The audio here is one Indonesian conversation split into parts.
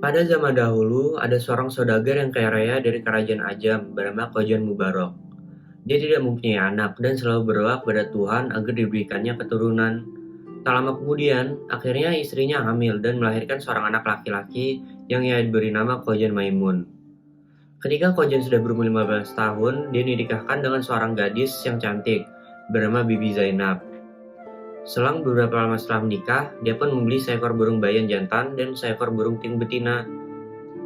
Pada zaman dahulu, ada seorang saudagar yang kaya raya dari kerajaan Ajam bernama Khojan Mubarok. Dia tidak mempunyai anak dan selalu berdoa kepada Tuhan agar diberikannya keturunan. Tak lama kemudian, akhirnya istrinya hamil dan melahirkan seorang anak laki-laki yang ia beri nama Khojan Maimun. Ketika Khojan sudah berumur 15 tahun, dia dinikahkan dengan seorang gadis yang cantik bernama Bibi Zainab. Selang beberapa lama setelah menikah, dia pun membeli seekor burung bayan jantan dan seekor burung ting betina.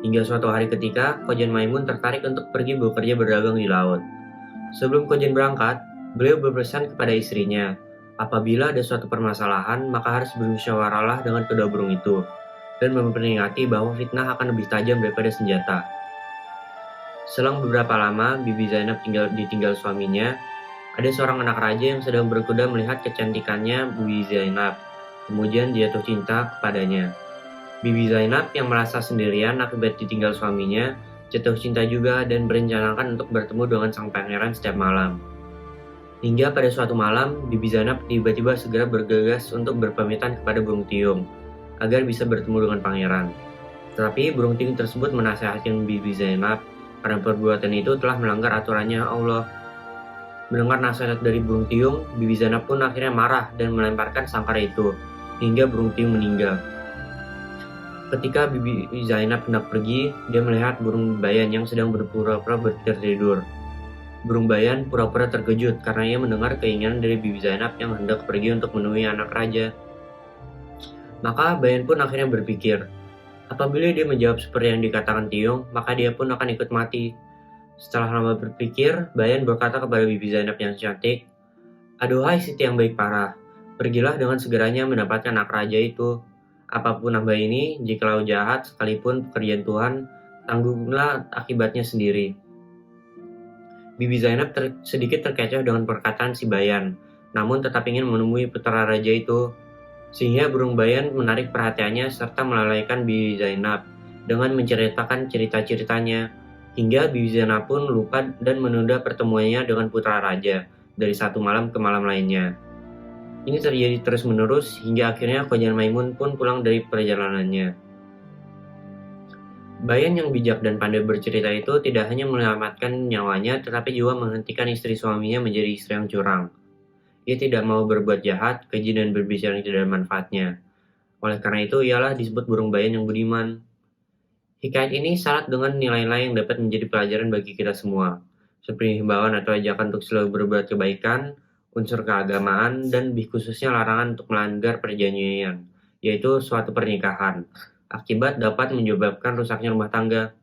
Hingga suatu hari ketika, Khojan Maimun tertarik untuk pergi bekerja berdagang di laut. Sebelum Khojan berangkat, beliau berpesan kepada istrinya, apabila ada suatu permasalahan, maka harus bermusyawarahlah dengan kedua burung itu, dan memperingati bahwa fitnah akan lebih tajam daripada senjata. Selang beberapa lama, Bibi Zainab ditinggal suaminya. Ada seorang anak raja yang sedang berkuda melihat kecantikannya Bibi Zainab. Kemudian dia jatuh cinta kepadanya. Bibi Zainab yang merasa sendirian akibat ditinggal suaminya, jatuh cinta juga dan berencanakan untuk bertemu dengan sang pangeran setiap malam. Hingga pada suatu malam, Bibi Zainab tiba-tiba segera bergegas untuk berpamitan kepada burung tiung, agar bisa bertemu dengan pangeran. Tetapi burung tiung tersebut menasihati Bibi Zainab, karena perbuatan itu telah melanggar aturannya Allah. Mendengar nasihat dari burung tiung, Bibi Zainab pun akhirnya marah dan melemparkan sangkar itu, hingga burung tiung meninggal. Ketika Bibi Zainab hendak pergi, dia melihat burung bayan yang sedang berpura-pura tertidur. Burung bayan pura-pura terkejut karena ia mendengar keinginan dari Bibi Zainab yang hendak pergi untuk menemui anak raja. Maka bayan pun akhirnya berpikir, apabila dia menjawab seperti yang dikatakan tiung, maka dia pun akan ikut mati. Setelah lama berpikir, bayan berkata kepada Bibi Zainab yang cantik, "Aduhai Siti yang baik parah, pergilah dengan segeranya mendapatkan anak raja itu. Apapun hamba ini, jikalau jahat sekalipun pekerjaan Tuhan, tanggunglah akibatnya sendiri." Bibi Zainab sedikit terkecoh dengan perkataan si bayan, namun tetap ingin menemui putra raja itu. Sehingga burung bayan menarik perhatiannya serta melalaikan Bibi Zainab dengan menceritakan cerita-ceritanya. Hingga Bibi Zainab pun lupa dan menunda pertemuannya dengan putra raja dari satu malam ke malam lainnya. Ini terjadi terus-menerus hingga akhirnya Khojan Maimun pun pulang dari perjalanannya. Bayan yang bijak dan pandai bercerita itu tidak hanya menyelamatkan nyawanya, tetapi juga menghentikan istri suaminya menjadi istri yang curang. Ia tidak mau berbuat jahat, keji, dan berbicara yang tidak ada manfaatnya. Oleh karena itu, ialah disebut burung bayan yang budiman. Hikayat ini syarat dengan nilai-nilai yang dapat menjadi pelajaran bagi kita semua, seperti himbauan atau ajakan untuk selalu berbuat kebaikan, unsur keagamaan, dan lebih khususnya larangan untuk melanggar perjanjian, yaitu suatu pernikahan. Akibat dapat menyebabkan rusaknya rumah tangga.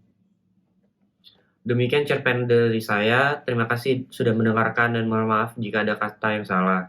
Demikian cerpen dari saya. Terima kasih sudah mendengarkan dan mohon maaf jika ada kata yang salah.